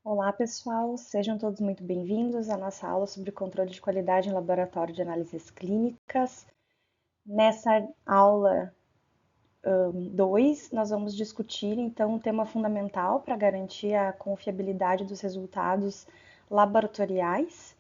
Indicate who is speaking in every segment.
Speaker 1: Olá, pessoal, sejam todos muito bem-vindos à nossa aula sobre controle de qualidade em laboratório de análises clínicas. Nessa aula 2, nós vamos discutir então um tema fundamental para garantir a confiabilidade dos resultados laboratoriais,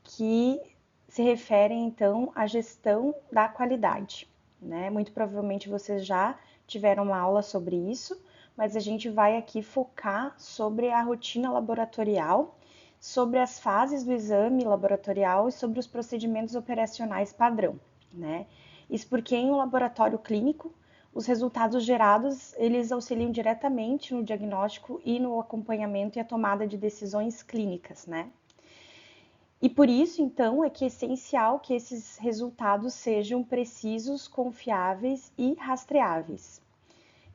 Speaker 1: que se referem então à gestão da qualidade, né? Muito provavelmente vocês já tiveram uma aula sobre isso, mas a gente vai aqui focar sobre a rotina laboratorial, sobre as fases do exame laboratorial e sobre os procedimentos operacionais padrão, né? Isso porque em um laboratório clínico, os resultados gerados, eles auxiliam diretamente no diagnóstico e no acompanhamento e a tomada de decisões clínicas, né? E por isso, então, é que é essencial que esses resultados sejam precisos, confiáveis e rastreáveis.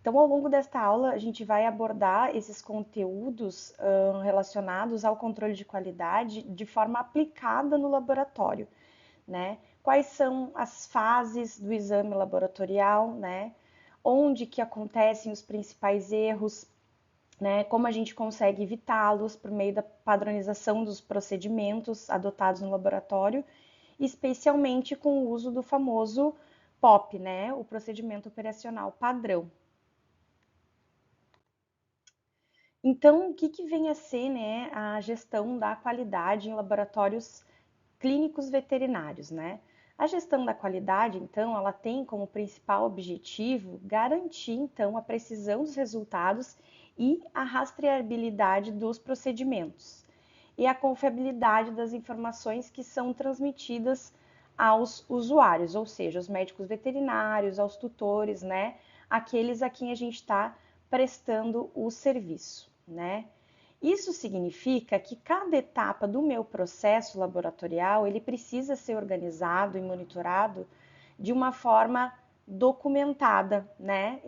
Speaker 1: Então, ao longo desta aula, a gente vai abordar esses conteúdos relacionados ao controle de qualidade de forma aplicada no laboratório, né? Quais são as fases do exame laboratorial, né? Onde que acontecem os principais erros, né? Como a gente consegue evitá-los por meio da padronização dos procedimentos adotados no laboratório, especialmente com o uso do famoso POP, né? O procedimento operacional padrão. Então, o que vem a ser, né, a gestão da qualidade em laboratórios clínicos veterinários, né? A gestão da qualidade, então, ela tem como principal objetivo garantir, então, a precisão dos resultados e a rastreabilidade dos procedimentos e a confiabilidade das informações que são transmitidas aos usuários, ou seja, os médicos veterinários, aos tutores, né? Aqueles a quem a gente está prestando o serviço, né? Isso significa que cada etapa do meu processo laboratorial, ele precisa ser organizado e monitorado de uma forma documentada, né?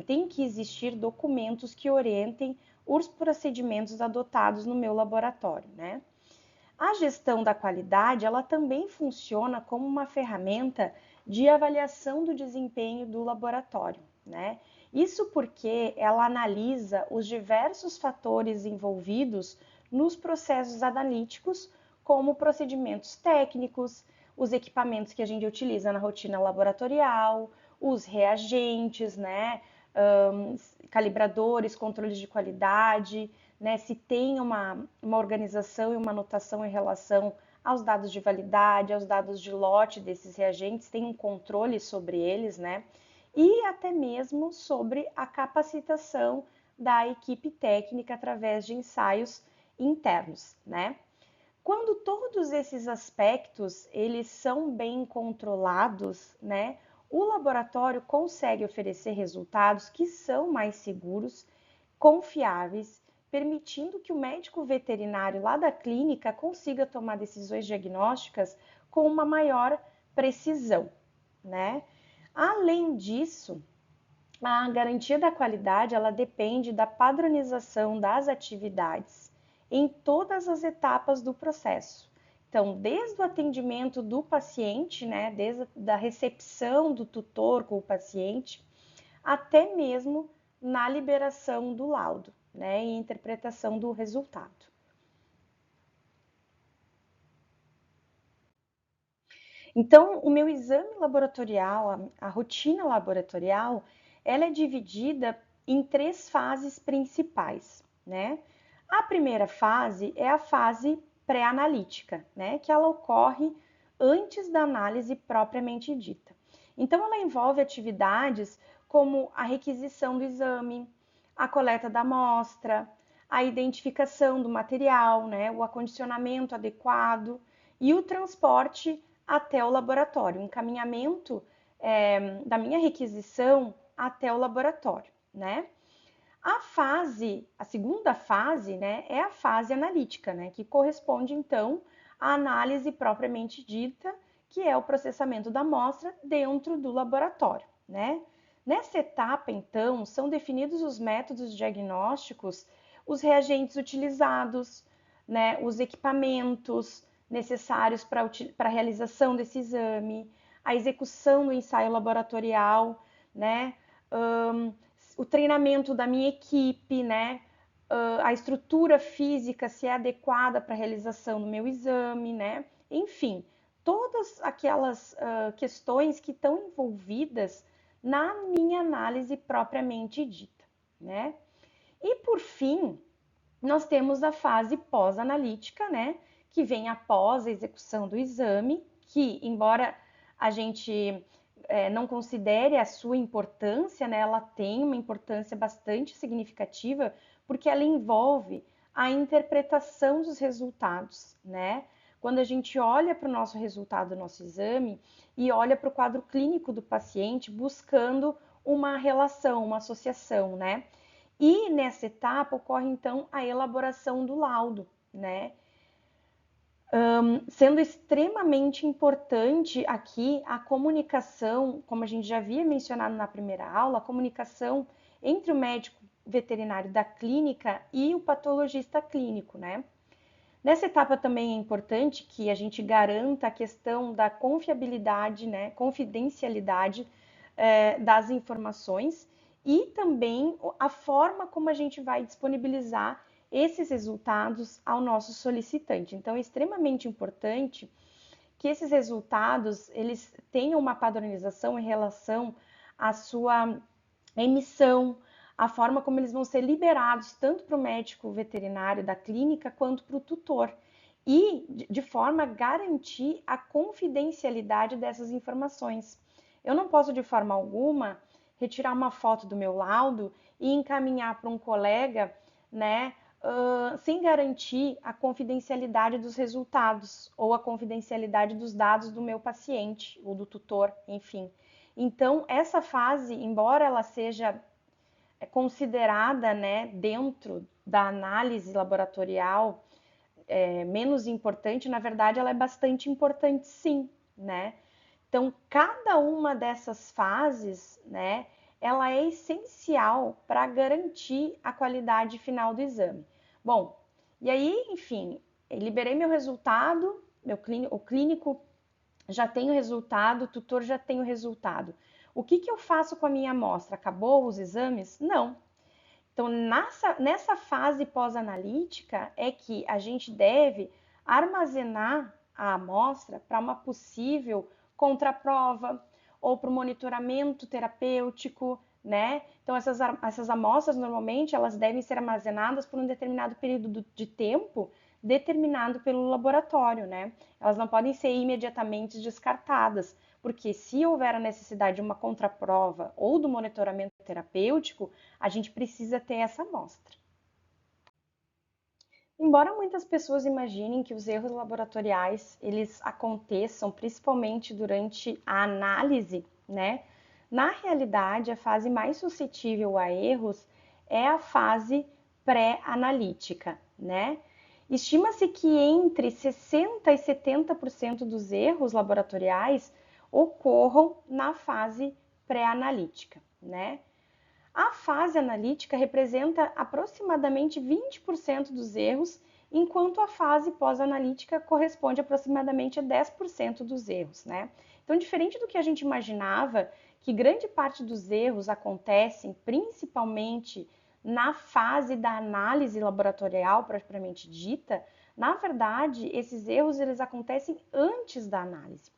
Speaker 1: Tem que existir documentos que orientem os procedimentos adotados no meu laboratório, né? A gestão da qualidade, ela também funciona como uma ferramenta de avaliação do desempenho do laboratório, né? Isso porque ela analisa os diversos fatores envolvidos nos processos analíticos, como procedimentos técnicos, os equipamentos que a gente utiliza na rotina laboratorial, os reagentes, né? Calibradores, controles de qualidade, né? Se tem uma organização e uma anotação em relação aos dados de validade, aos dados de lote desses reagentes, tem um controle sobre eles, né? E até mesmo sobre a capacitação da equipe técnica através de ensaios internos, né? Quando todos esses aspectos eles são bem controlados, né, o laboratório consegue oferecer resultados que são mais seguros, confiáveis, permitindo que o médico veterinário lá da clínica consiga tomar decisões diagnósticas com uma maior precisão, né? Além disso, a garantia da qualidade ela depende da padronização das atividades em todas as etapas do processo. Então, desde o atendimento do paciente, né, desde a recepção do tutor com o paciente, até mesmo na liberação do laudo, né, e interpretação do resultado. Então, o meu exame laboratorial, a rotina laboratorial, ela é dividida em três fases principais, né? A primeira fase é a fase pré-analítica, né? Que ela ocorre antes da análise propriamente dita. Então, ela envolve atividades como a requisição do exame, a coleta da amostra, a identificação do material, né? O acondicionamento adequado e o transporte até o laboratório, o encaminhamento da minha requisição até o laboratório, né? A segunda fase, né, é a fase analítica, né, que corresponde então à análise propriamente dita, que é o processamento da amostra dentro do laboratório, né? Nessa etapa, então, são definidos os métodos diagnósticos, os reagentes utilizados, né, os equipamentos necessários para a realização desse exame, a execução do ensaio laboratorial, né? O treinamento da minha equipe, né? a estrutura física se é adequada para a realização do meu exame, né? Enfim, todas aquelas questões que estão envolvidas na minha análise propriamente dita, né? E por fim, nós temos a fase pós-analítica, né? Que vem após a execução do exame, que, embora a gente não considere a sua importância, né? Ela tem uma importância bastante significativa, porque ela envolve a interpretação dos resultados, né? Quando a gente olha para o nosso resultado do nosso exame e olha para o quadro clínico do paciente, buscando uma relação, uma associação, né? E nessa etapa ocorre então a elaboração do laudo, né? Sendo extremamente importante aqui a comunicação, como a gente já havia mencionado na primeira aula, a comunicação entre o médico veterinário da clínica e o patologista clínico, né? Nessa etapa também é importante que a gente garanta a questão da confiabilidade, né, confidencialidade das informações e também a forma como a gente vai disponibilizar esses resultados ao nosso solicitante. Então, é extremamente importante que esses resultados eles tenham uma padronização em relação à sua emissão, a forma como eles vão ser liberados tanto para o médico veterinário da clínica quanto para o tutor e de forma a garantir a confidencialidade dessas informações. Eu não posso de forma alguma retirar uma foto do meu laudo e encaminhar para um colega, né, sem garantir a confidencialidade dos resultados ou a confidencialidade dos dados do meu paciente ou do tutor, enfim. Então, essa fase, embora ela seja considerada, né, dentro da análise laboratorial menos importante, na verdade, ela é bastante importante, sim, né? Então, cada uma dessas fases, né, ela é essencial para garantir a qualidade final do exame. Bom, e aí, enfim, liberei meu resultado, o clínico já tem o resultado, o tutor já tem o resultado. O que eu faço com a minha amostra? Acabou os exames? Não. Então, nessa fase pós-analítica é que a gente deve armazenar a amostra para uma possível contraprova ou para o monitoramento terapêutico, né? Então, essas amostras, normalmente, elas devem ser armazenadas por um determinado período de tempo determinado pelo laboratório, né? Elas não podem ser imediatamente descartadas, porque se houver a necessidade de uma contraprova ou do monitoramento terapêutico, a gente precisa ter essa amostra. Embora muitas pessoas imaginem que os erros laboratoriais eles aconteçam principalmente durante a análise, né? Na realidade, a fase mais suscetível a erros é a fase pré-analítica, né? Estima-se que entre 60 e 70% dos erros laboratoriais ocorram na fase pré-analítica, né? A fase analítica representa aproximadamente 20% dos erros, enquanto a fase pós-analítica corresponde aproximadamente a 10% dos erros, né? Então, diferente do que a gente imaginava, que grande parte dos erros acontecem principalmente na fase da análise laboratorial propriamente dita, na verdade, esses erros eles acontecem antes da análise.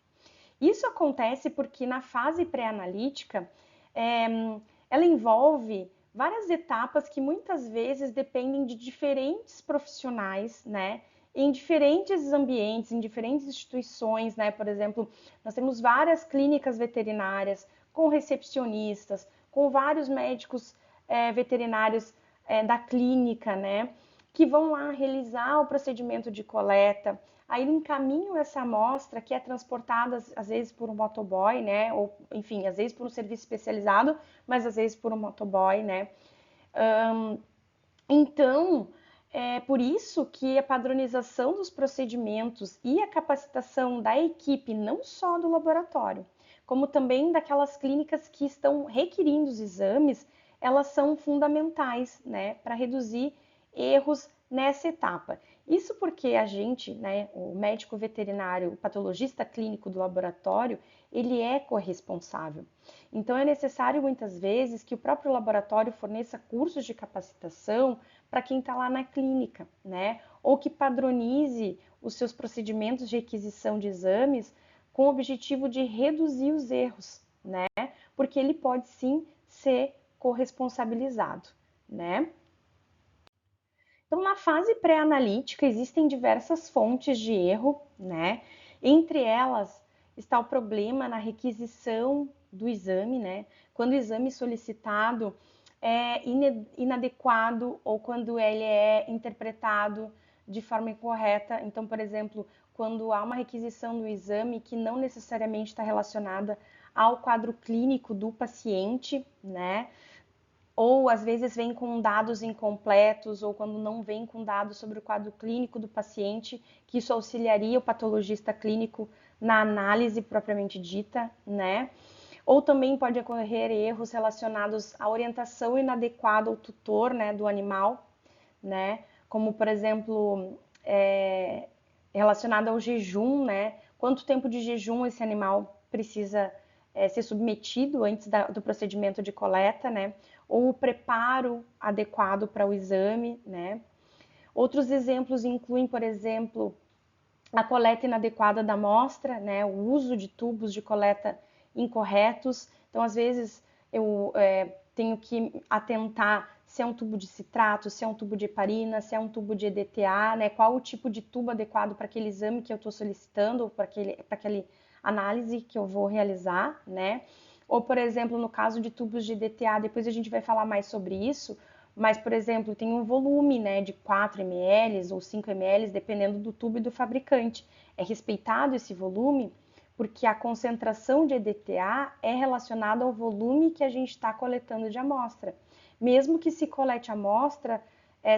Speaker 1: Isso acontece porque na fase pré-analítica, ela envolve várias etapas que muitas vezes dependem de diferentes profissionais, né? Em diferentes ambientes, em diferentes instituições, né? Por exemplo, nós temos várias clínicas veterinárias com recepcionistas, com vários médicos veterinários da clínica, né? Que vão lá realizar o procedimento de coleta, aí encaminham essa amostra que é transportada às vezes por um motoboy, né? Ou, enfim, às vezes por um serviço especializado, mas às vezes por um motoboy, né? Então, é por isso que a padronização dos procedimentos e a capacitação da equipe, não só do laboratório, como também daquelas clínicas que estão requerindo os exames, elas são fundamentais, né, para reduzir erros nessa etapa. Isso porque a gente, né, o médico veterinário, o patologista clínico do laboratório, ele é corresponsável. Então é necessário muitas vezes que o próprio laboratório forneça cursos de capacitação para quem está lá na clínica, né? Ou que padronize os seus procedimentos de requisição de exames com o objetivo de reduzir os erros, né? Porque ele pode sim ser corresponsabilizado, né? Então, na fase pré-analítica, existem diversas fontes de erro, né? Entre elas está o problema na requisição do exame, né? Quando o exame solicitado é inadequado ou quando ele é interpretado de forma incorreta. Então, por exemplo, quando há uma requisição do exame que não necessariamente está relacionada ao quadro clínico do paciente, né? Ou às vezes vem com dados incompletos, ou quando não vem com dados sobre o quadro clínico do paciente, que isso auxiliaria o patologista clínico na análise propriamente dita, né? Ou também pode ocorrer erros relacionados à orientação inadequada ao tutor, né, do animal, né? Como, por exemplo, relacionado ao jejum, né? Quanto tempo de jejum esse animal precisa ser submetido antes do procedimento de coleta, né? Ou o preparo adequado para o exame, né? Outros exemplos incluem, por exemplo, a coleta inadequada da amostra, né? O uso de tubos de coleta incorretos. Então, às vezes, eu tenho que atentar se é um tubo de citrato, se é um tubo de heparina, se é um tubo de EDTA, né? Qual o tipo de tubo adequado para aquele exame que eu estou solicitando, ou para aquele análise que eu vou realizar, né? Ou, por exemplo, no caso de tubos de EDTA, depois a gente vai falar mais sobre isso, mas, por exemplo, tem um volume, né, de 4 ml ou 5 ml, dependendo do tubo e do fabricante. É respeitado esse volume porque a concentração de EDTA é relacionada ao volume que a gente está coletando de amostra. Mesmo que se colete a amostra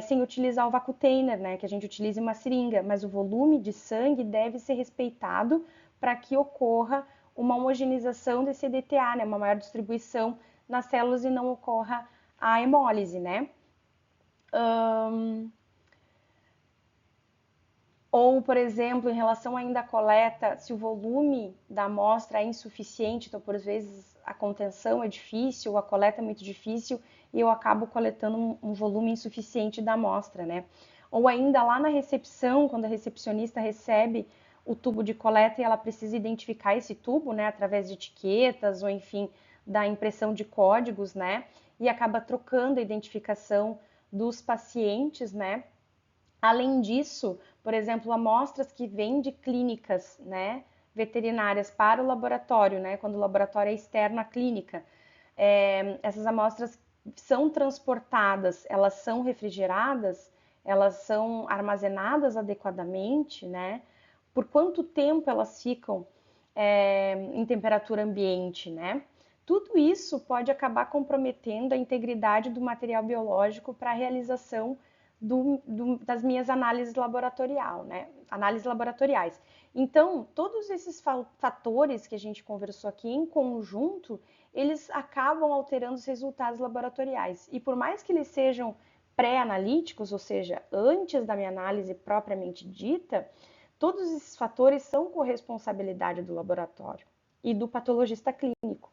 Speaker 1: sem utilizar o vacutainer, né, que a gente utilize uma seringa, mas o volume de sangue deve ser respeitado para que ocorra uma homogeneização desse EDTA, né, uma maior distribuição nas células e não ocorra a hemólise, né? Ou, por exemplo, em relação ainda à coleta, se o volume da amostra é insuficiente, então, por vezes, a contenção é difícil, a coleta é muito difícil, e eu acabo coletando um volume insuficiente da amostra, né? Ou ainda lá na recepção, quando a recepcionista recebe o tubo de coleta e ela precisa identificar esse tubo, né, através de etiquetas ou, enfim, da impressão de códigos, né? E acaba trocando a identificação dos pacientes, né? Além disso, por exemplo, amostras que vêm de clínicas, né, veterinárias para o laboratório, né, quando o laboratório é externo à clínica, essas amostras são transportadas, elas são refrigeradas, elas são armazenadas adequadamente, né? Por quanto tempo elas ficam em temperatura ambiente, né? Tudo isso pode acabar comprometendo a integridade do material biológico para a realização das minhas análises análises laboratoriais. Então, todos esses fatores que a gente conversou aqui em conjunto, eles acabam alterando os resultados laboratoriais. E por mais que eles sejam pré-analíticos, ou seja, antes da minha análise propriamente dita, todos esses fatores são corresponsabilidade do laboratório e do patologista clínico.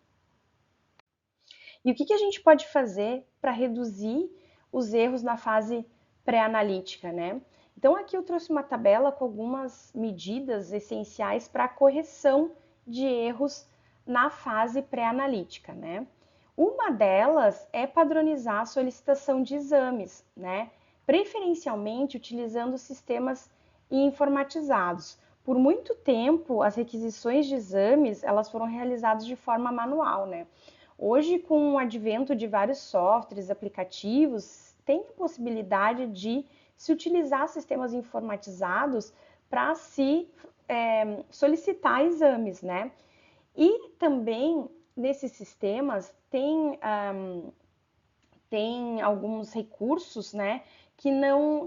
Speaker 1: E o que a gente pode fazer para reduzir os erros na fase pré-analítica, né? Então, aqui eu trouxe uma tabela com algumas medidas essenciais para a correção de erros na fase pré-analítica, né? Uma delas é padronizar a solicitação de exames, né? Preferencialmente utilizando sistemas informatizados. Por muito tempo, as requisições de exames, elas foram realizadas de forma manual, né? Hoje, com o advento de vários softwares, aplicativos, tem a possibilidade de se utilizar sistemas informatizados para se solicitar exames, né? E também nesses sistemas tem alguns recursos, né, que não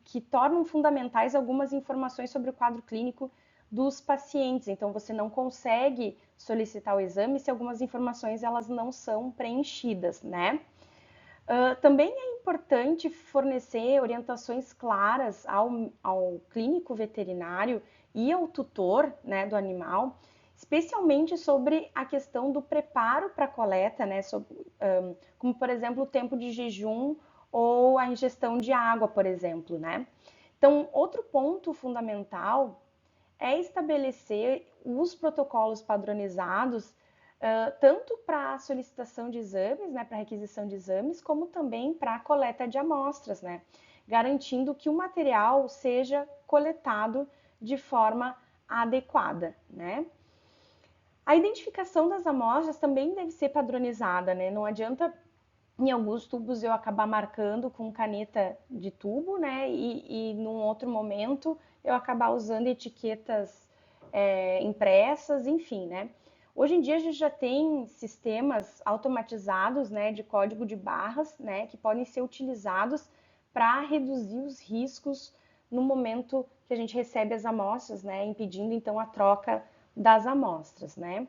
Speaker 1: que tornam fundamentais algumas informações sobre o quadro clínico dos pacientes. Então você não consegue solicitar o exame se algumas informações elas não são preenchidas, né? Também é importante fornecer orientações claras ao clínico veterinário e ao tutor, né, do animal, especialmente sobre a questão do preparo para a coleta, né, como por exemplo o tempo de jejum ou a ingestão de água, por exemplo, né? Então, outro ponto fundamental é estabelecer os protocolos padronizados, tanto para a solicitação de exames, né, para requisição de exames, como também para a coleta de amostras, né, garantindo que o material seja coletado de forma adequada, né. A identificação das amostras também deve ser padronizada, né, não adianta em alguns tubos eu acabar marcando com caneta de tubo, né? Num outro momento eu acabar usando etiquetas impressas, enfim, né? Hoje em dia a gente já tem sistemas automatizados, né, de código de barras, né, que podem ser utilizados para reduzir os riscos no momento que a gente recebe as amostras, né, impedindo então a troca das amostras, né?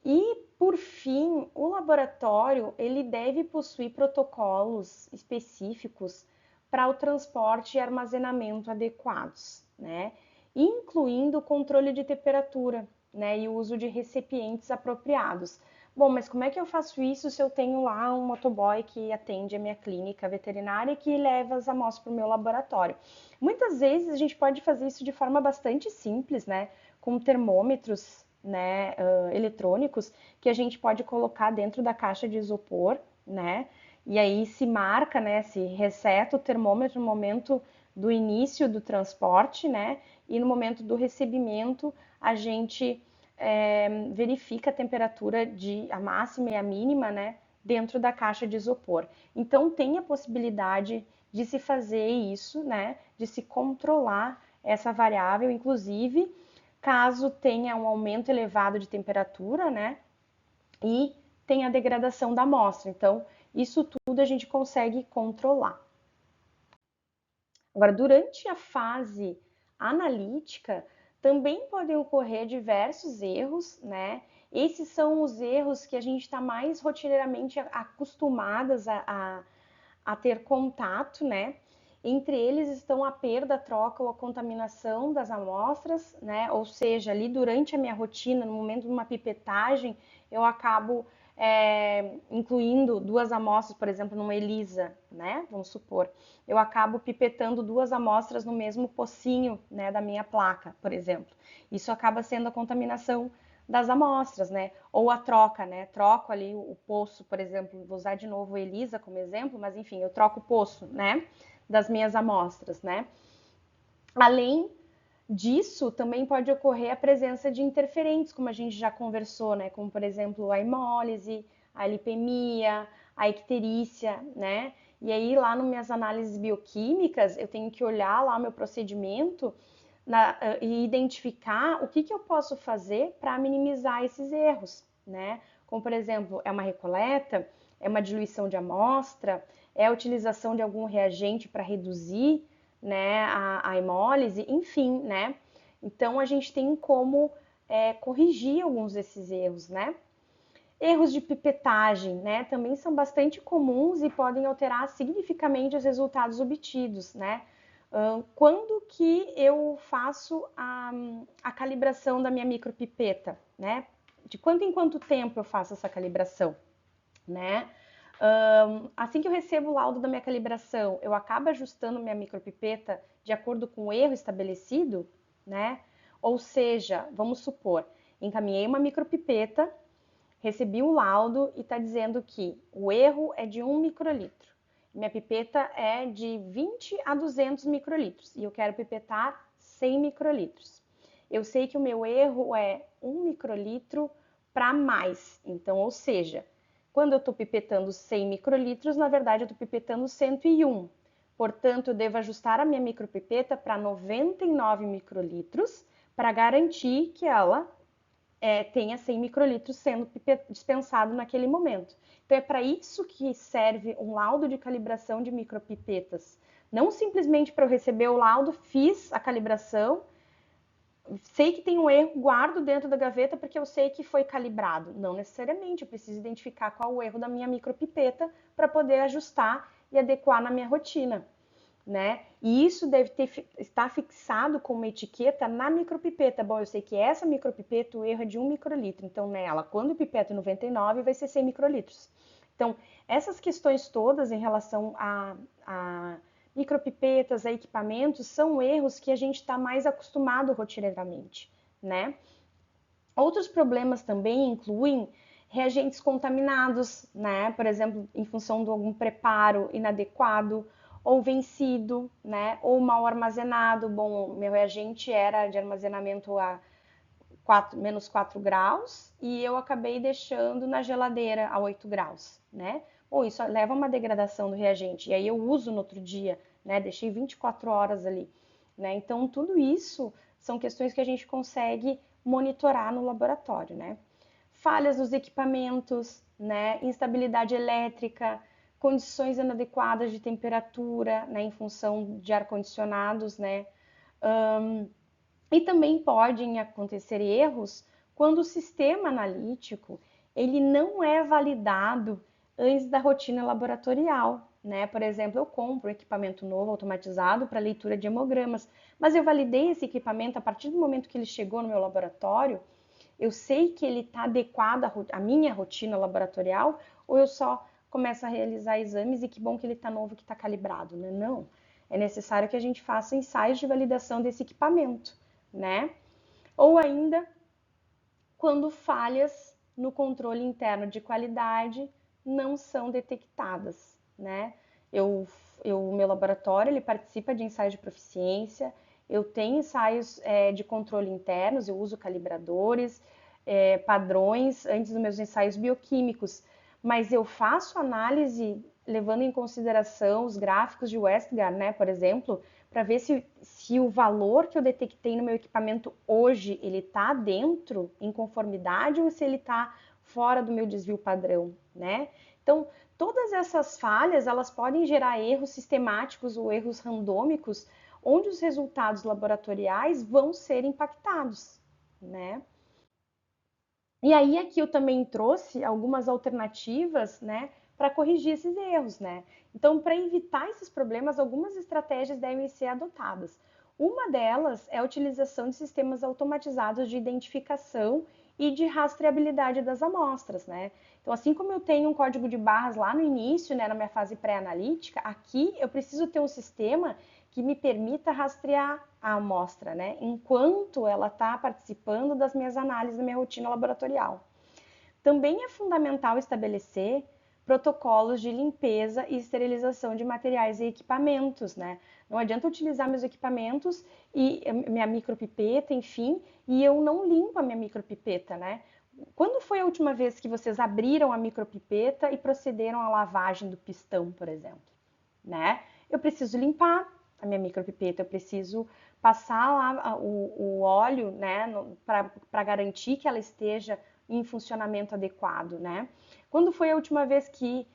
Speaker 1: E, por fim, o laboratório ele deve possuir protocolos específicos para o transporte e armazenamento adequados, né? Incluindo o controle de temperatura, né? E o uso de recipientes apropriados. Bom, mas como é que eu faço isso se eu tenho lá um motoboy que atende a minha clínica veterinária e que leva as amostras para o meu laboratório? Muitas vezes a gente pode fazer isso de forma bastante simples, né? Com termômetros, né, eletrônicos que a gente pode colocar dentro da caixa de isopor, né? E aí se marca, né, se reseta o termômetro no momento do início do transporte, né? E no momento do recebimento a gente verifica a temperatura de a máxima e a mínima, né? Dentro da caixa de isopor. Então tem a possibilidade de se fazer isso, né? De se controlar essa variável, inclusive caso tenha um aumento elevado de temperatura, né? E tenha a degradação da amostra. Então, isso tudo a gente consegue controlar. Agora, durante a fase analítica, também podem ocorrer diversos erros, né? Esses são os erros que a gente está mais rotineiramente acostumadas a ter contato, né? Entre eles estão a perda, a troca ou a contaminação das amostras, né? Ou seja, ali durante a minha rotina, no momento de uma pipetagem, eu acabo incluindo duas amostras, por exemplo, numa ELISA, né? Vamos supor, eu acabo pipetando duas amostras no mesmo pocinho, né, da minha placa, por exemplo. Isso acaba sendo a contaminação das amostras, né? Ou a troca, né? Troco ali o poço, por exemplo, vou usar de novo a ELISA como exemplo, mas enfim, eu troco o poço, né? Das minhas amostras, né? Além disso, também pode ocorrer a presença de interferentes, como a gente já conversou, né? Como, por exemplo, a hemólise, a lipemia, a icterícia, né? E aí, lá nas minhas análises bioquímicas, eu tenho que olhar lá o meu procedimento e identificar o que eu posso fazer para minimizar esses erros, né? Como, por exemplo, é uma recoleta, é uma diluição de amostra, é a utilização de algum reagente para reduzir, né, a hemólise, enfim, né? Então, a gente tem como corrigir alguns desses erros, né? Erros de pipetagem, né, também são bastante comuns e podem alterar significativamente os resultados obtidos, né? Quando que eu faço a calibração da minha micropipeta, né? De quanto em quanto tempo eu faço essa calibração, né? Assim que eu recebo o laudo da minha calibração, eu acabo ajustando minha micropipeta de acordo com o erro estabelecido, né? Ou seja, vamos supor, encaminhei uma micropipeta, recebi o laudo e está dizendo que o erro é de 1 microlitro. Minha pipeta é de 20 a 200 microlitros e eu quero pipetar 100 microlitros. Eu sei que o meu erro é 1 microlitro para mais. Então, ou seja, quando eu estou pipetando 100 microlitros, na verdade eu estou pipetando 101. Portanto, eu devo ajustar a minha micropipeta para 99 microlitros para garantir que ela tenha 100 microlitros sendo dispensado naquele momento. Então, é para isso que serve um laudo de calibração de micropipetas. Não simplesmente para eu receber o laudo, fiz a calibração, sei que tem um erro, guardo dentro da gaveta porque eu sei que foi calibrado. Não necessariamente, eu preciso identificar qual o erro da minha micropipeta para poder ajustar e adequar na minha rotina, né? E isso deve estar fixado com uma etiqueta na micropipeta. Bom, eu sei que essa micropipeta, o erro é de 1 microlitro, então nela, quando o pipeto 99, vai ser 100 microlitros. Então, essas questões todas em relação a micropipetas, a equipamentos, são erros que a gente está mais acostumado rotineiramente, né? Outros problemas também incluem reagentes contaminados, né? Por exemplo, em função de algum preparo inadequado ou vencido, né? Ou mal armazenado. Bom, meu reagente era de armazenamento a menos 4 graus e eu acabei deixando na geladeira a 8 graus, né? Ou isso leva a uma degradação do reagente. E aí eu uso no outro dia, né? Deixei 24 horas ali, né? Então, tudo isso são questões que a gente consegue monitorar no laboratório, né? Falhas nos equipamentos, né? Instabilidade elétrica, condições inadequadas de temperatura, né? Em função de ar-condicionados, né? E também podem acontecer erros quando o sistema analítico ele não é validado antes da rotina laboratorial, né? Por exemplo, eu compro um equipamento novo automatizado para leitura de hemogramas, mas eu validei esse equipamento a partir do momento que ele chegou no meu laboratório. Eu sei que ele está adequado à minha rotina laboratorial, ou eu só começo a realizar exames e que bom que ele está novo, que está calibrado, né? Não. É necessário que a gente faça ensaios de validação desse equipamento, né? Ou ainda quando falhas no controle interno de qualidade não são detectadas, né? O meu laboratório ele participa de ensaios de proficiência, eu tenho ensaios de controle internos, eu uso calibradores, padrões antes dos meus ensaios bioquímicos, mas eu faço análise levando em consideração os gráficos de Westgard, né, por exemplo, para ver se o valor que eu detectei no meu equipamento hoje, ele está dentro, em conformidade, ou se ele está fora do meu desvio padrão, né? Então, todas essas falhas, elas podem gerar erros sistemáticos ou erros randômicos, onde os resultados laboratoriais vão ser impactados, né? E aí aqui eu também trouxe algumas alternativas, né, para corrigir esses erros, né? Então, para evitar esses problemas, algumas estratégias devem ser adotadas. Uma delas é a utilização de sistemas automatizados de identificação e de rastreabilidade das amostras, né? Então, assim como eu tenho um código de barras lá no início, né, na minha fase pré-analítica, aqui eu preciso ter um sistema que me permita rastrear a amostra, né? Enquanto ela está participando das minhas análises da minha rotina laboratorial. Também é fundamental estabelecer protocolos de limpeza e esterilização de materiais e equipamentos, né? Não adianta utilizar meus equipamentos e minha micropipeta, enfim, e eu não limpo a minha micropipeta, né? Quando foi a última vez que vocês abriram a micropipeta e procederam à lavagem do pistão, por exemplo, né? Eu preciso limpar a minha micropipeta, eu preciso passar lá o óleo, né, para garantir que ela esteja em funcionamento adequado, né? Quando foi a última vez que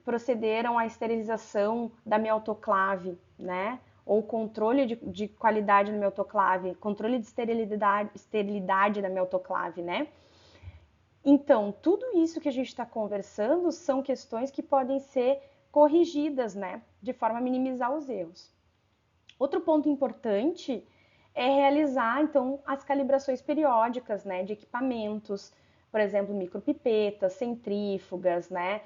Speaker 1: procederam à esterilização da minha autoclave, né? Ou controle de qualidade no meu autoclave, controle de esterilidade da minha autoclave, né? Então, tudo isso que a gente está conversando são questões que podem ser corrigidas, né? De forma a minimizar os erros. Outro ponto importante é realizar, então, as calibrações periódicas, né? De equipamentos, por exemplo, micropipetas, centrífugas, né?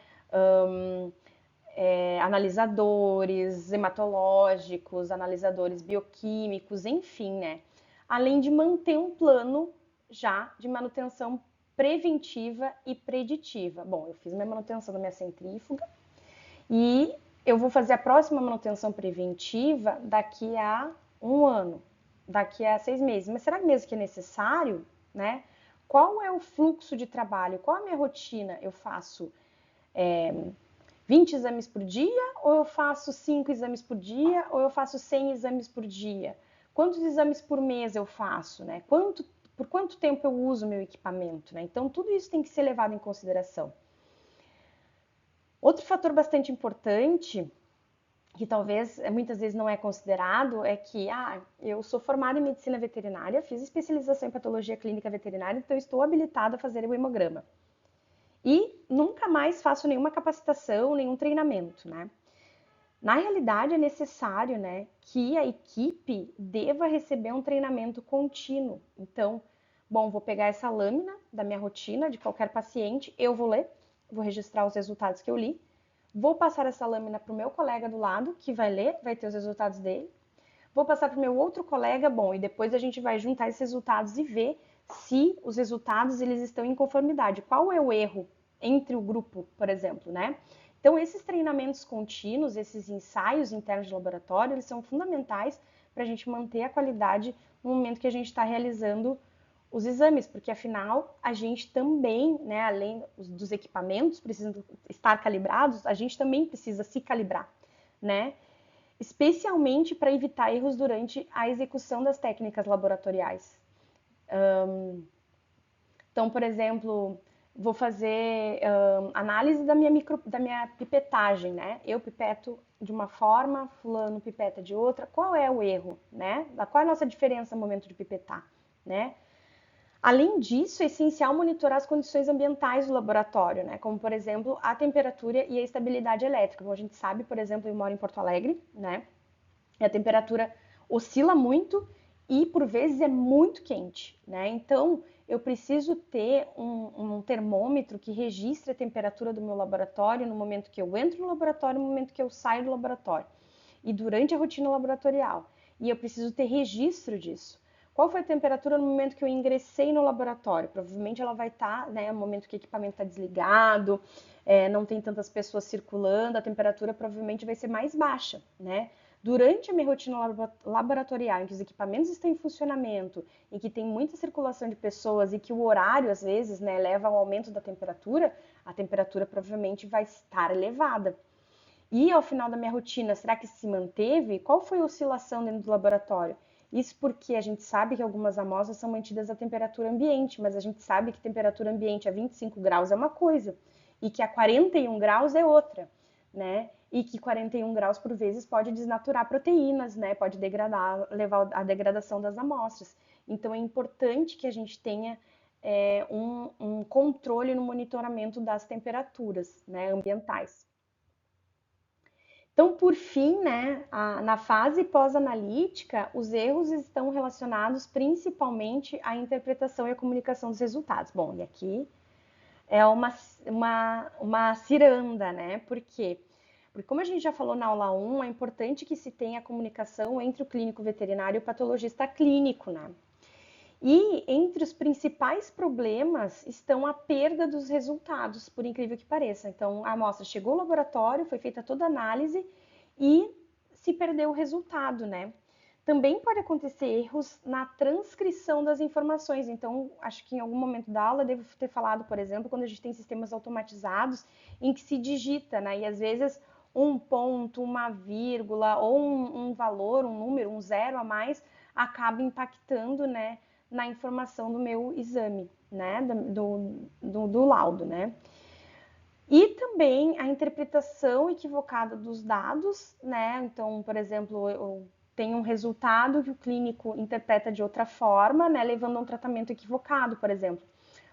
Speaker 1: Analisadores hematológicos, analisadores bioquímicos, enfim, né? Além de manter um plano já de manutenção preventiva e preditiva. Bom, eu fiz minha manutenção da minha centrífuga e eu vou fazer a próxima manutenção preventiva daqui a um ano, daqui a 6 meses. Mas será mesmo que é necessário, né? Qual é o fluxo de trabalho? Qual a minha rotina? Eu faço 20 exames por dia, ou eu faço 5 exames por dia, ou eu faço 100 exames por dia? Quantos exames por mês eu faço, né? Por quanto tempo eu uso o meu equipamento, né? Então, tudo isso tem que ser levado em consideração. Outro fator bastante importante, que talvez muitas vezes não é considerado, é que eu sou formada em medicina veterinária, fiz especialização em patologia clínica veterinária, então estou habilitada a fazer o hemograma. E nunca mais faço nenhuma capacitação, nenhum treinamento, né? Na realidade, é necessário, né, que a equipe deva receber um treinamento contínuo. Então, bom, vou pegar essa lâmina da minha rotina de qualquer paciente, eu vou ler, vou registrar os resultados que eu li, vou passar essa lâmina para o meu colega do lado, que vai ler, vai ter os resultados dele, vou passar para o meu outro colega, bom, e depois a gente vai juntar esses resultados e ver se os resultados eles estão em conformidade. Qual é o erro entre o grupo, por exemplo, né? Então, esses treinamentos contínuos, esses ensaios internos de laboratório, eles são fundamentais para a gente manter a qualidade no momento que a gente está realizando os exames, porque afinal a gente também, né, além dos equipamentos precisam estar calibrados, a gente também precisa se calibrar, né? Especialmente para evitar erros durante a execução das técnicas laboratoriais. Então, por exemplo, vou fazer análise da minha pipetagem, né? Eu pipeto de uma forma, fulano pipeta de outra. Qual é o erro, né? Qual é a nossa diferença no momento de pipetar, né? Além disso, é essencial monitorar as condições ambientais do laboratório, né? Como, por exemplo, a temperatura e a estabilidade elétrica. Como a gente sabe, por exemplo, eu moro em Porto Alegre, né? E a temperatura oscila muito e, por vezes, é muito quente, né? Então, eu preciso ter um termômetro que registre a temperatura do meu laboratório no momento que eu entro no laboratório, no momento que eu saio do laboratório e durante a rotina laboratorial. E eu preciso ter registro disso. Qual foi a temperatura no momento que eu ingressei no laboratório? Provavelmente ela vai estar, né, no momento que o equipamento está desligado, não tem tantas pessoas circulando, a temperatura provavelmente vai ser mais baixa, né? Durante a minha rotina laboratorial, em que os equipamentos estão em funcionamento, em que tem muita circulação de pessoas e que o horário, às vezes, né, leva ao aumento da temperatura, a temperatura provavelmente vai estar elevada. E ao final da minha rotina, será que se manteve? Qual foi a oscilação dentro do laboratório? Isso porque a gente sabe que algumas amostras são mantidas a temperatura ambiente, mas a gente sabe que temperatura ambiente a 25 graus é uma coisa e que a 41 graus é outra, né? E que 41 graus por vezes pode desnaturar proteínas, né? Pode degradar, levar à degradação das amostras. Então é importante que a gente tenha um controle no monitoramento das temperaturas, né, ambientais. Então, por fim, né, na fase pós-analítica, os erros estão relacionados principalmente à interpretação e à comunicação dos resultados. Bom, e aqui é uma ciranda, né? Por quê? Porque, como a gente já falou na aula 1, é importante que se tenha a comunicação entre o clínico veterinário e o patologista clínico, né? E entre os principais problemas estão a perda dos resultados, por incrível que pareça. Então, a amostra chegou ao laboratório, foi feita toda a análise e se perdeu o resultado, né? Também pode acontecer erros na transcrição das informações. Então, acho que em algum momento da aula devo ter falado, por exemplo, quando a gente tem sistemas automatizados em que se digita, né? E às vezes um ponto, uma vírgula ou um valor, um número, um zero a mais acaba impactando, né, na informação do meu exame, né, do laudo, né. E também a interpretação equivocada dos dados, né, então, por exemplo, eu tenho um resultado que o clínico interpreta de outra forma, né, levando a um tratamento equivocado, por exemplo.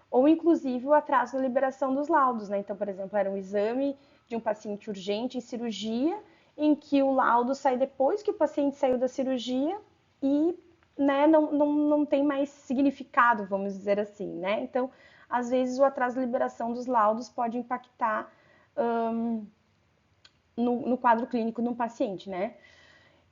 Speaker 1: Ou, inclusive, o atraso na liberação dos laudos, né, então, por exemplo, era um exame de um paciente urgente em cirurgia, em que o laudo sai depois que o paciente saiu da cirurgia e, né, não tem mais significado, vamos dizer assim, né? Então, às vezes, o atraso na liberação dos laudos pode impactar no quadro clínico de um paciente, né?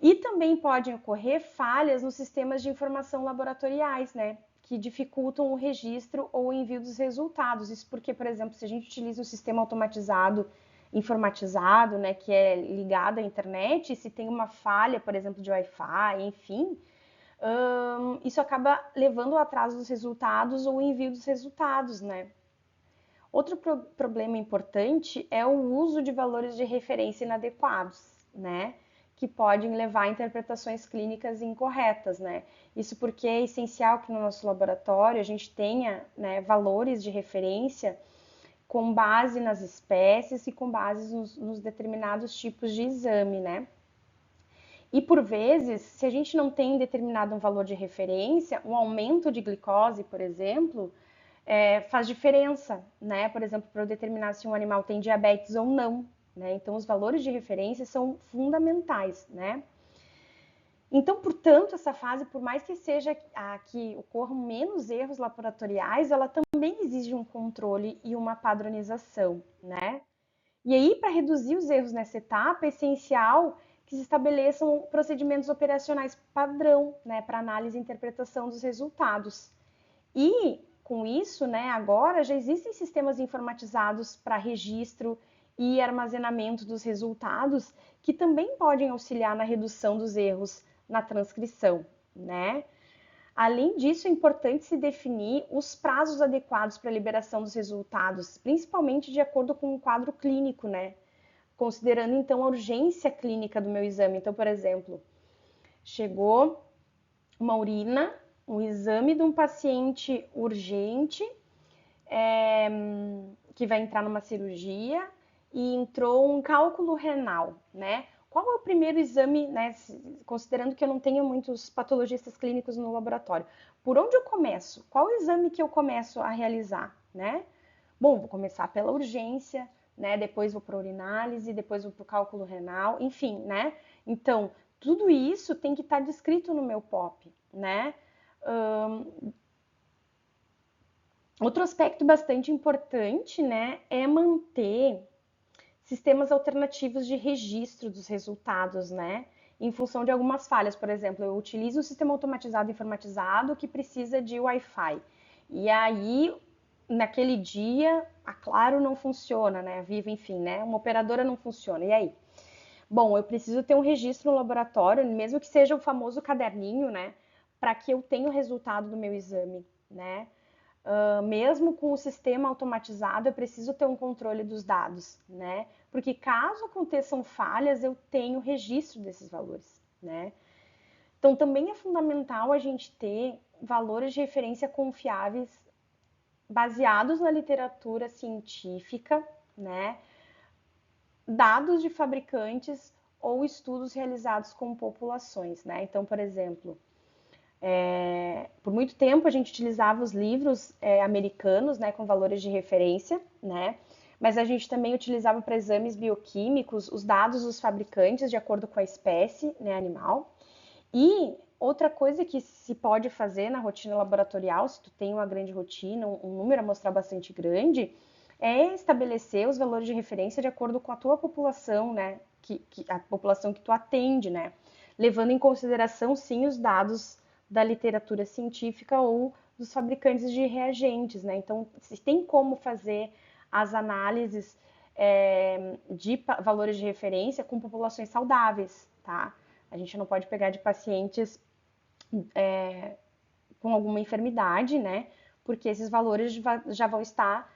Speaker 1: E também podem ocorrer falhas nos sistemas de informação laboratoriais, né? Que dificultam o registro ou o envio dos resultados. Isso porque, por exemplo, se a gente utiliza um sistema automatizado, informatizado, né, que é ligado à internet, se tem uma falha, por exemplo, de Wi-Fi, enfim, isso acaba levando ao atraso dos resultados ou o envio dos resultados, né? Outro problema importante é o uso de valores de referência inadequados, né? Que podem levar a interpretações clínicas incorretas, né? Isso porque é essencial que no nosso laboratório a gente tenha, né, valores de referência com base nas espécies e com base nos determinados tipos de exame, né? E por vezes, se a gente não tem determinado um valor de referência, um aumento de glicose, por exemplo, faz diferença, né? Por exemplo, para eu determinar se um animal tem diabetes ou não, né? Então, os valores de referência são fundamentais, né? Então, portanto, essa fase, por mais que seja a que ocorram menos erros laboratoriais, ela também exige um controle e uma padronização, né? E aí, para reduzir os erros nessa etapa, é essencial que se estabeleçam procedimentos operacionais padrão, né, para análise e interpretação dos resultados. E com isso, né, agora já existem sistemas informatizados para registro e armazenamento dos resultados que também podem auxiliar na redução dos erros na transcrição, né? Além disso, é importante se definir os prazos adequados para a liberação dos resultados, principalmente de acordo com o quadro clínico, né? Considerando então a urgência clínica do meu exame. Então, por exemplo, chegou uma urina, um exame de um paciente urgente, que vai entrar numa cirurgia, e entrou um cálculo renal, né? Qual é o primeiro exame, né? Considerando que eu não tenho muitos patologistas clínicos no laboratório, por onde eu começo? Qual o exame que eu começo a realizar, né? Bom, vou começar pela urgência, né? Depois vou para a urinálise, depois vou para o cálculo renal, enfim, né? Então, tudo isso tem que estar descrito no meu POP, né? Outro aspecto bastante importante, né, é manter sistemas alternativos de registro dos resultados, né? Em função de algumas falhas, por exemplo, eu utilizo um sistema automatizado informatizado que precisa de Wi-Fi. E aí, naquele dia, a Claro não funciona, né? A Vivo, enfim, né? Uma operadora não funciona. E aí? Bom, eu preciso ter um registro no laboratório, mesmo que seja o famoso caderninho, né? Para que eu tenha o resultado do meu exame, né? Mesmo com o sistema automatizado, eu preciso ter um controle dos dados, né? Porque caso aconteçam falhas, eu tenho registro desses valores, né? Então, também é fundamental a gente ter valores de referência confiáveis, baseados na literatura científica, né? Dados de fabricantes ou estudos realizados com populações, né? Então, por exemplo, por muito tempo a gente utilizava os livros americanos, né, com valores de referência, né? Mas a gente também utilizava para exames bioquímicos os dados dos fabricantes de acordo com a espécie, né, animal. E outra coisa que se pode fazer na rotina laboratorial, se tu tem uma grande rotina, um número a mostrar bastante grande, é estabelecer os valores de referência de acordo com a tua população, né? A população que tu atende, né? Levando em consideração, sim, os dados da literatura científica ou dos fabricantes de reagentes, né? Então, se tem como fazer as análises de valores de referência com populações saudáveis, tá? A gente não pode pegar de pacientes com alguma enfermidade, né? Porque esses valores já vão estar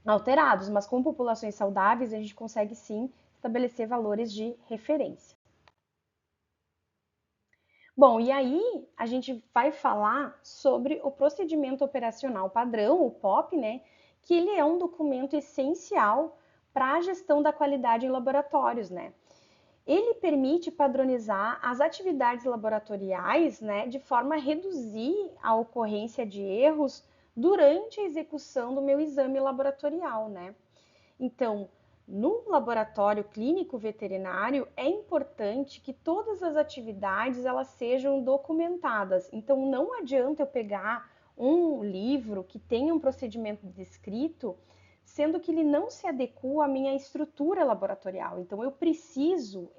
Speaker 1: alterados, mas com populações saudáveis a gente consegue sim estabelecer valores de referência. Bom, e aí a gente vai falar sobre o procedimento operacional padrão, o POP, né? Que ele é um documento essencial para a gestão da qualidade em laboratórios, né? Ele permite padronizar as atividades laboratoriais, né, de forma a reduzir a ocorrência de erros durante a execução do meu exame laboratorial, né? Então, no laboratório clínico veterinário, é importante que todas as atividades elas sejam documentadas. Então, não adianta eu pegar um livro que tenha um procedimento descrito, sendo que ele não se adequa à minha estrutura laboratorial. Então, eu preciso,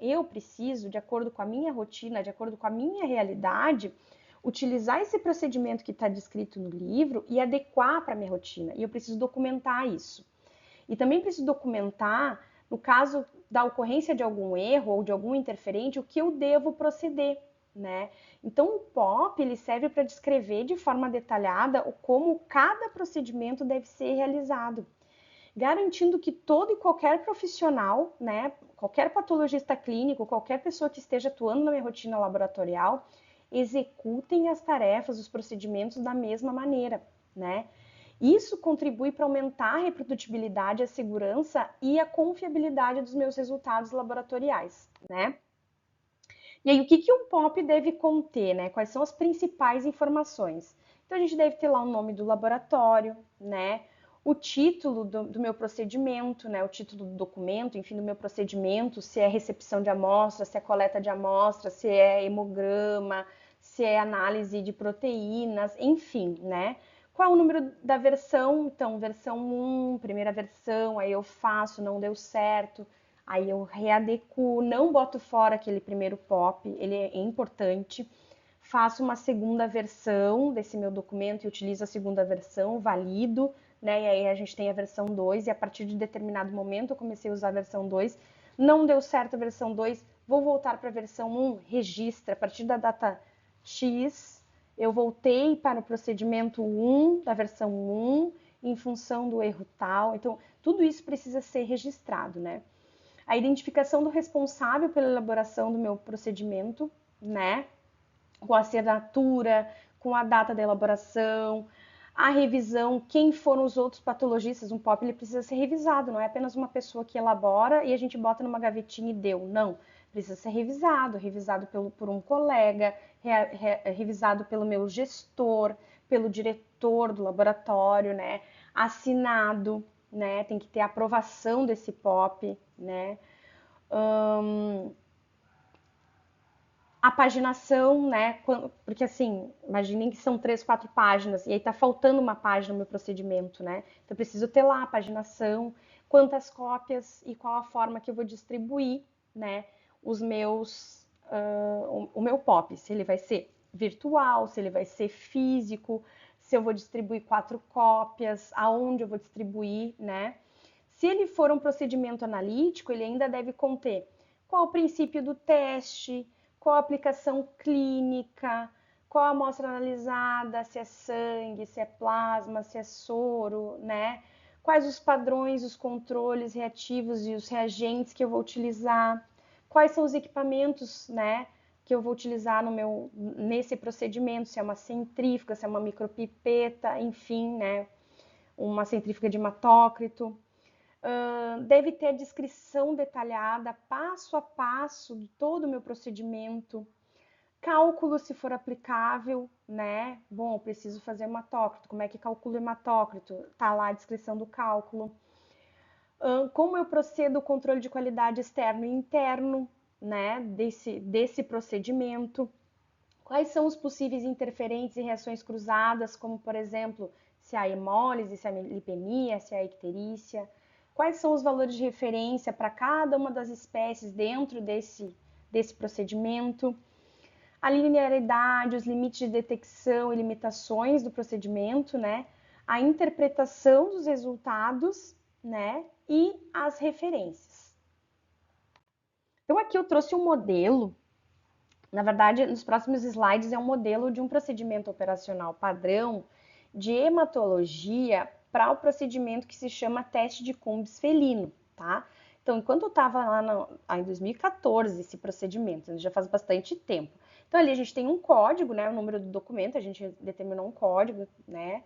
Speaker 1: de acordo com a minha rotina, de acordo com a minha realidade, utilizar esse procedimento que está descrito no livro e adequar para a minha rotina. E eu preciso documentar isso. E também preciso documentar, no caso da ocorrência de algum erro ou de algum interferente, o que eu devo proceder, né? Então, o POP ele serve para descrever de forma detalhada como cada procedimento deve ser realizado, garantindo que todo e qualquer profissional, né, qualquer patologista clínico, qualquer pessoa que esteja atuando na minha rotina laboratorial, executem as tarefas, os procedimentos da mesma maneira, né? Isso contribui para aumentar a reprodutibilidade, a segurança e a confiabilidade dos meus resultados laboratoriais, né? E aí, o que um POP deve conter, né? Quais são as principais informações? Então, a gente deve ter lá o nome do laboratório, né? o título do meu procedimento, né, o título do documento, enfim, do meu procedimento, se é recepção de amostra, se é coleta de amostra, se é hemograma, se é análise de proteínas, enfim, né? Qual o número da versão? Então, versão 1, primeira versão, aí eu faço, não deu certo, aí eu readequo, não boto fora aquele primeiro POP, ele é importante. Faço uma segunda versão desse meu documento e utilizo a segunda versão, valido, né? E aí a gente tem a versão 2 e a partir de determinado momento eu comecei a usar a versão 2. Não deu certo a versão 2, vou voltar para a versão 1, registra. A partir da data X, eu voltei para o procedimento 1 da versão 1 em função do erro tal. Então, tudo isso precisa ser registrado, né? A identificação do responsável pela elaboração do meu procedimento, né? Com a assinatura, com a data da elaboração, a revisão, quem foram os outros patologistas, um POP ele precisa ser revisado, não é apenas uma pessoa que elabora e a gente bota numa gavetinha e deu, não. Precisa ser revisado, revisado por um colega, revisado pelo meu gestor, pelo diretor do laboratório, né? Assinado, né? Tem que ter aprovação desse POP, né? A paginação, né? Porque assim, imaginem que são 3, 4 páginas e aí tá faltando uma página no meu procedimento, né? Então eu preciso ter lá a paginação, quantas cópias e qual a forma que eu vou distribuir, né? Os meus, o meu POP, se ele vai ser virtual, se ele vai ser físico, se eu vou distribuir 4 cópias, aonde eu vou distribuir, né? Se ele for um procedimento analítico, ele ainda deve conter qual o princípio do teste, qual a aplicação clínica, qual a amostra analisada, se é sangue, se é plasma, se é soro, né? Quais os padrões, os controles reativos e os reagentes que eu vou utilizar, quais são os equipamentos, né, que eu vou utilizar nesse procedimento, se é uma centrífuga, se é uma micropipeta, enfim, né, uma centrífuga de hematócrito. Deve ter a descrição detalhada, passo a passo, de todo o meu procedimento. Cálculo, se for aplicável, né? Bom, preciso fazer hematócrito. Como é que calculo hematócrito? Tá lá a descrição do cálculo. Como eu procedo o controle de qualidade externo e interno, né? Desse procedimento. Quais são os possíveis interferentes e reações cruzadas, como, por exemplo, se há hemólise, se há lipemia, se há icterícia. Quais são os valores de referência para cada uma das espécies dentro desse procedimento. A linearidade, os limites de detecção e limitações do procedimento, né? A interpretação dos resultados, né? E as referências. Então, aqui eu trouxe um modelo. Na verdade, nos próximos slides é um modelo de um procedimento operacional padrão de hematologia para o procedimento que se chama teste de Cumbs felino, tá? Então, enquanto eu estava lá em 2014, esse procedimento, já faz bastante tempo. Então, ali a gente tem um código, né? O número do documento, a gente determinou um código, né?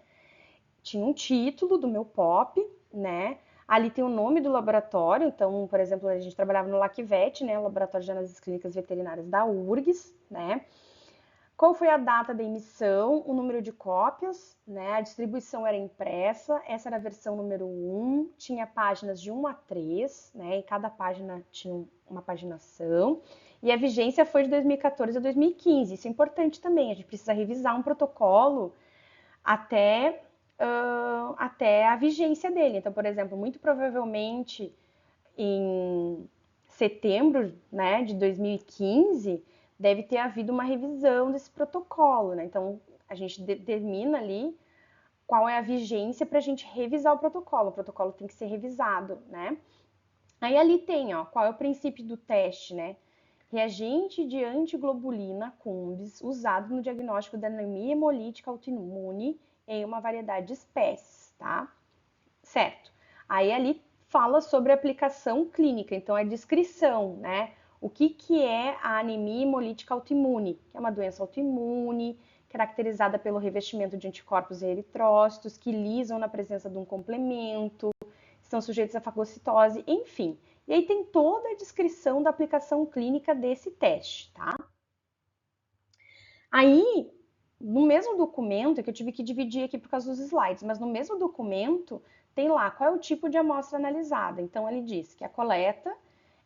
Speaker 1: Tinha um título do meu POP, né? Ali tem o nome do laboratório, então, por exemplo, a gente trabalhava no LACVET, né, Laboratório de Análises Clínicas Veterinárias da URGS, né? Qual foi a data da emissão, o número de cópias, né? A distribuição era impressa, essa era a versão número 1, tinha páginas de 1 a 3, né? E cada página tinha uma paginação. E a vigência foi de 2014 a 2015. Isso é importante também, a gente precisa revisar um protocolo até a vigência dele. Então, por exemplo, muito provavelmente em setembro, né, de 2015, deve ter havido uma revisão desse protocolo, né? Então, a gente determina ali qual é a vigência para a gente revisar o protocolo. O protocolo tem que ser revisado, né? Aí ali tem, ó, qual é o princípio do teste, né? Reagente de antiglobulina Cumbs usado no diagnóstico da anemia hemolítica autoimune em uma variedade de espécies, tá? Certo. Aí ali fala sobre a aplicação clínica, então é descrição, né? O que é a anemia hemolítica autoimune? Que é uma doença autoimune, caracterizada pelo revestimento de anticorpos e eritrócitos, que lisam na presença de um complemento, estão sujeitos à fagocitose, enfim. E aí tem toda a descrição da aplicação clínica desse teste, tá? Aí, no mesmo documento, que eu tive que dividir aqui por causa dos slides, mas no mesmo documento tem lá qual é o tipo de amostra analisada. Então, ele diz que a coleta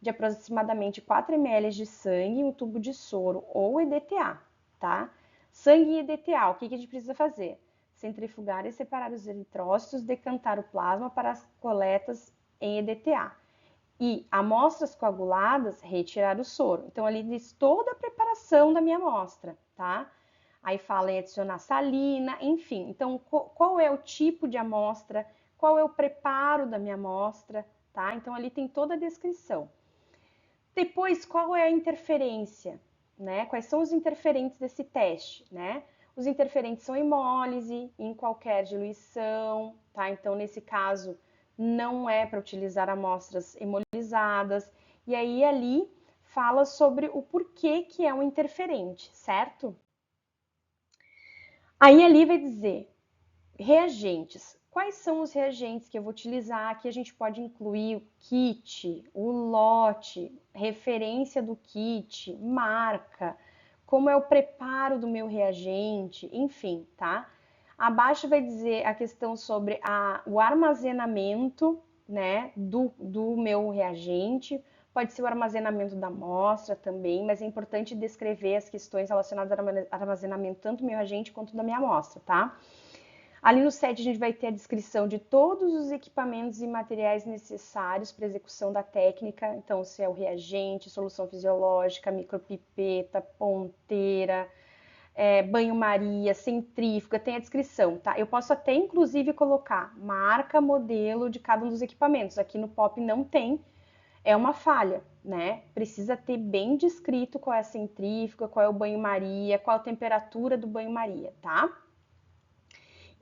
Speaker 1: de aproximadamente 4 ml de sangue em um tubo de soro ou EDTA, tá? Sangue e EDTA, o que a gente precisa fazer? Centrifugar e separar os eritrócitos, decantar o plasma para as coletas em EDTA. E amostras coaguladas, retirar o soro. Então, ali diz toda a preparação da minha amostra, tá? Aí fala em adicionar salina, enfim. Então, qual é o tipo de amostra, qual é o preparo da minha amostra, tá? Então, ali tem toda a descrição. Depois, qual é a interferência, né? Quais são os interferentes desse teste, né? Os interferentes são hemólise, em qualquer diluição, tá? Então, nesse caso, não é para utilizar amostras hemolizadas. E aí, ali, fala sobre o porquê que é um interferente, certo? Aí, ali vai dizer, reagentes. Quais são os reagentes que eu vou utilizar? Aqui a gente pode incluir o kit, o lote, referência do kit, marca, como é o preparo do meu reagente, enfim, tá? Abaixo vai dizer a questão sobre o armazenamento, né, do meu reagente. Pode ser o armazenamento da amostra também, mas é importante descrever as questões relacionadas ao armazenamento tanto do meu reagente quanto da minha amostra, tá? Ali no 7 a gente vai ter a descrição de todos os equipamentos e materiais necessários para a execução da técnica. Então, se é o reagente, solução fisiológica, micropipeta, ponteira, banho-maria, centrífuga, tem a descrição, tá? Eu posso até, inclusive, colocar marca, modelo de cada um dos equipamentos. Aqui no POP não tem, é uma falha, né? Precisa ter bem descrito qual é a centrífuga, qual é o banho-maria, qual a temperatura do banho-maria, tá?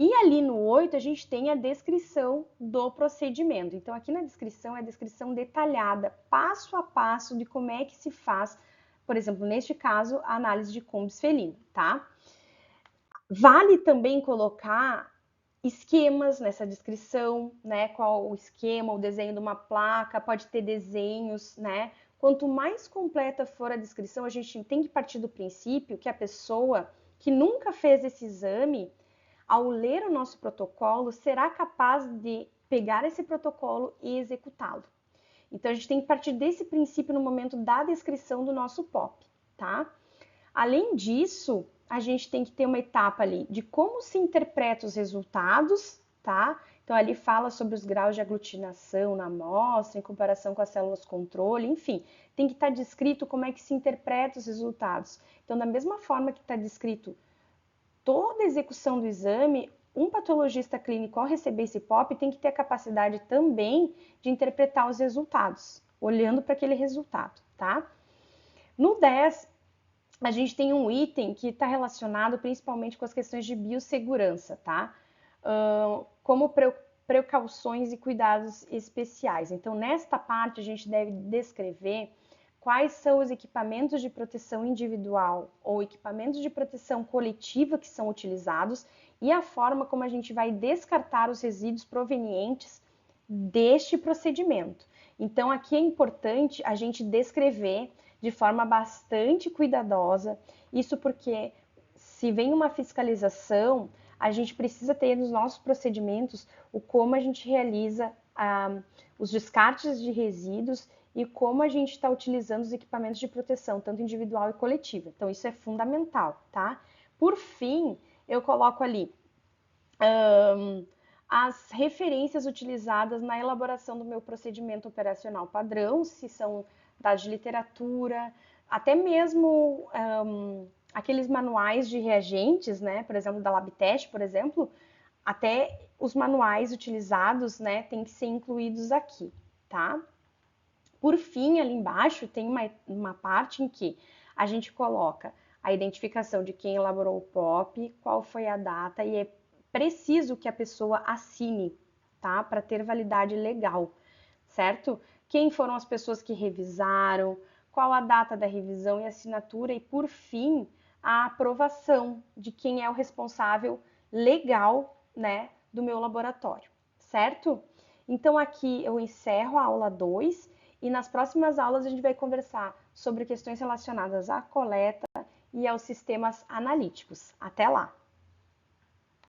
Speaker 1: E ali no 8 a gente tem a descrição do procedimento. Então, aqui na descrição é a descrição detalhada, passo a passo de como é que se faz, por exemplo, neste caso, a análise de Combs felina, tá? Vale também colocar esquemas nessa descrição, né? Qual o esquema, o desenho de uma placa, pode ter desenhos, né? Quanto mais completa for a descrição, a gente tem que partir do princípio que a pessoa que nunca fez esse exame, ao ler o nosso protocolo, será capaz de pegar esse protocolo e executá-lo. Então, a gente tem que partir desse princípio no momento da descrição do nosso POP, tá? Além disso, a gente tem que ter uma etapa ali de como se interpreta os resultados, tá? Então, ali fala sobre os graus de aglutinação na amostra, em comparação com as células controle, enfim, tem que estar descrito como é que se interpreta os resultados. Então, da mesma forma que está descrito toda a execução do exame, um patologista clínico, ao receber esse POP, tem que ter a capacidade também de interpretar os resultados, olhando para aquele resultado, tá? No 10, a gente tem um item que está relacionado principalmente com as questões de biossegurança, tá? Como precauções e cuidados especiais. Então, nesta parte, a gente deve descrever quais são os equipamentos de proteção individual ou equipamentos de proteção coletiva que são utilizados e a forma como a gente vai descartar os resíduos provenientes deste procedimento. Então, aqui é importante a gente descrever de forma bastante cuidadosa, isso porque se vem uma fiscalização, a gente precisa ter nos nossos procedimentos o como a gente realiza os descartes de resíduos e como a gente está utilizando os equipamentos de proteção, tanto individual e coletiva. Então, isso é fundamental, tá? Por fim, eu coloco ali as referências utilizadas na elaboração do meu procedimento operacional padrão, se são dados de literatura, até mesmo aqueles manuais de reagentes, né? Por exemplo, da Labtest, por exemplo, até os manuais utilizados, né, tem que ser incluídos aqui, tá? Por fim, ali embaixo tem uma parte em que a gente coloca a identificação de quem elaborou o POP, qual foi a data, e é preciso que a pessoa assine, tá? Para ter validade legal, certo? Quem foram as pessoas que revisaram, qual a data da revisão e assinatura, e por fim, a aprovação de quem é o responsável legal, né, do meu laboratório, certo? Então aqui eu encerro a aula 2 e nas próximas aulas a gente vai conversar sobre questões relacionadas à coleta e aos sistemas analíticos. Até lá!